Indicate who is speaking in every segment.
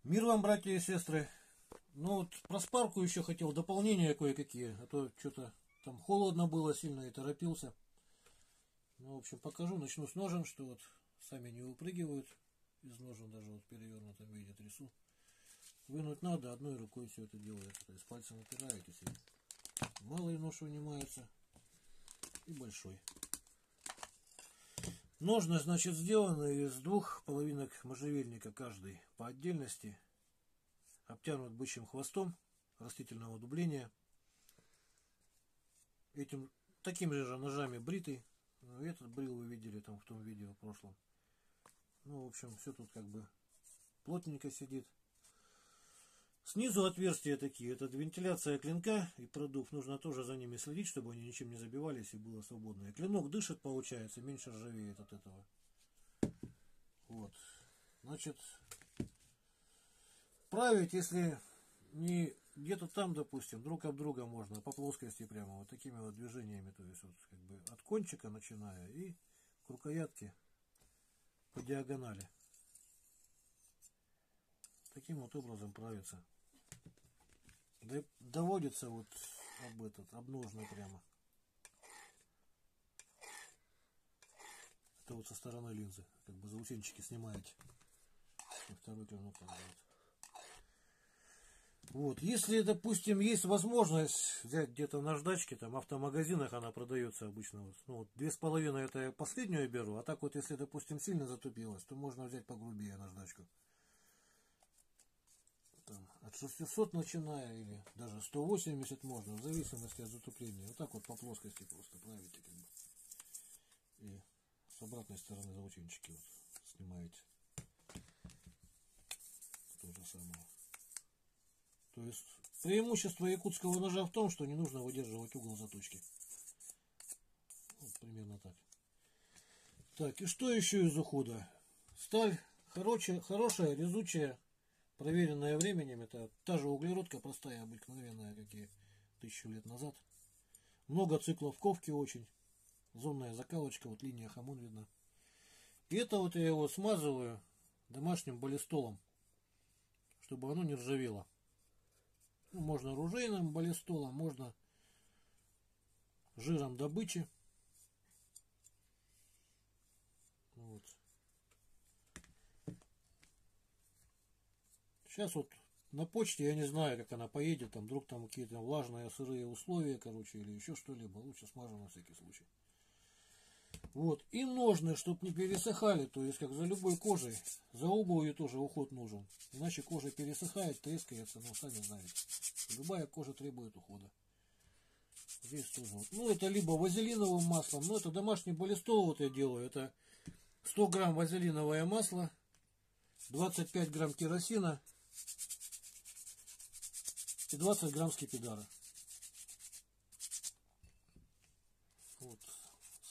Speaker 1: Мир вам, братья и сестры. Ну вот про спарку еще хотел дополнения кое-какие, а то что-то там холодно было сильно и торопился. Ну, в общем, покажу. Начну с ножен, что вот сами не выпрыгивают из ножен, даже вот в перевернутом виде трясу. Вынуть надо, одной рукой все это делается. То есть пальцем упираетесь. И малый нож вынимается и большой. Ножны, значит, сделаны из двух половинок можжевельника каждый по отдельности. Обтянут бычьим хвостом растительного дубления. Такими же ножами бритый. Этот брил вы видели там в том видео в прошлом. Ну, в общем, все тут как бы плотненько сидит. Снизу отверстия такие. Это вентиляция клинка и продув. Нужно тоже за ними следить, чтобы они ничем не забивались и было свободно. И клинок дышит, получается, меньше ржавеет от этого. Вот. Значит, править, если не где-то там, допустим, друг об друга можно, по плоскости прямо, вот такими вот движениями, то есть вот как бы от кончика начиная и к рукоятке по диагонали. Таким вот образом правится. Доводится вот об ножны прямо. Это вот со стороны линзы, как бы заусенчики снимаете. И второй клинок вот. Вот, если, допустим, есть возможность взять где-то на наждачке, там, в автомагазинах она продается обычно, вот, ну, вот 2,5 это я последнюю беру, а так вот, если, допустим, сильно затупилось, то можно взять погрубее наждачку. Там, от 600 начиная, или даже 180 можно, в зависимости от затупления. Вот так вот по плоскости просто правите, как бы. И с обратной стороны заученчики вот снимаете. То же самое. То есть преимущество якутского ножа в том, что не нужно выдерживать угол заточки. Вот примерно так. Так, и что еще из ухода? Сталь хорошая, резучая, проверенная временем. Это та же углеродка, простая, обыкновенная, какие 1000 лет назад. Много циклов ковки очень. Зонная закалочка, вот линия хамон видна. И это вот я его смазываю домашним баллистолом, чтобы оно не ржавело. Ну, можно ружейным баллистолом, можно жиром добычи. Вот. Сейчас вот на почте я не знаю, как она поедет, там вдруг там какие-то влажные, сырые условия, короче, или еще что-либо. Лучше смажем на всякий случай. Вот. И ножны, чтобы не пересыхали, то есть как за любой кожей, за обувью тоже уход нужен. Иначе кожа пересыхает, трескается, ну сами знаете. Любая кожа требует ухода. Здесь тоже. Ну это либо вазелиновым маслом, но это домашний баллистол вот я делаю. Это 100 грамм вазелиновое масло, 25 грамм керосина и 20 грамм скипидара. Вот.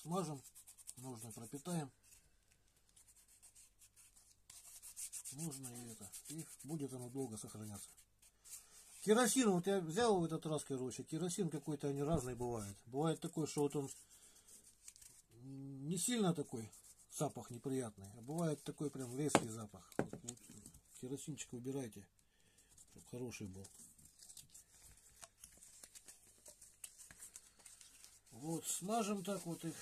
Speaker 1: Смажем, ножны пропитаем. Нужно и это. И будет оно долго сохраняться. Керосин, вот я взял в этот раз, короче, керосин какой-то, они разные бывают. Бывает такой, что вот он не сильно такой запах неприятный, а бывает такой прям резкий запах. Вот, керосинчик выбирайте, чтобы хороший был. Вот, смажем так вот их.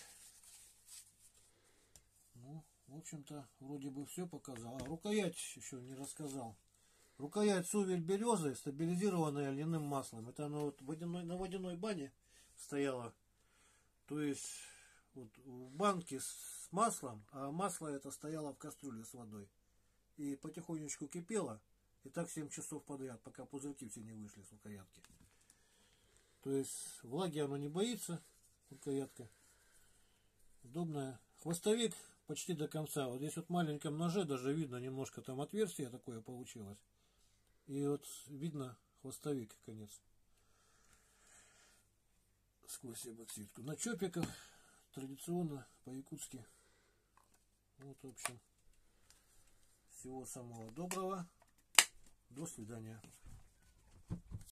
Speaker 1: Ну, в общем-то, вроде бы все показал. А рукоять еще не рассказал. Рукоять сувель березы, стабилизированная льняным маслом. Это оно вот на водяной бане стояло. То есть вот в банке с маслом, а масло это стояло в кастрюле с водой. И потихонечку кипело. И так 7 часов подряд, пока пузырьки все не вышли с рукоятки. То есть влаги оно не боится, рукоятка. Удобная. Хвостовик почти до конца. Вот здесь вот в маленьком ноже даже видно немножко там отверстие такое получилось. И вот видно хвостовик, конец. Сквозь эбоксидку. На чопиках традиционно по-якутски. Вот, в общем, всего самого доброго. До свидания.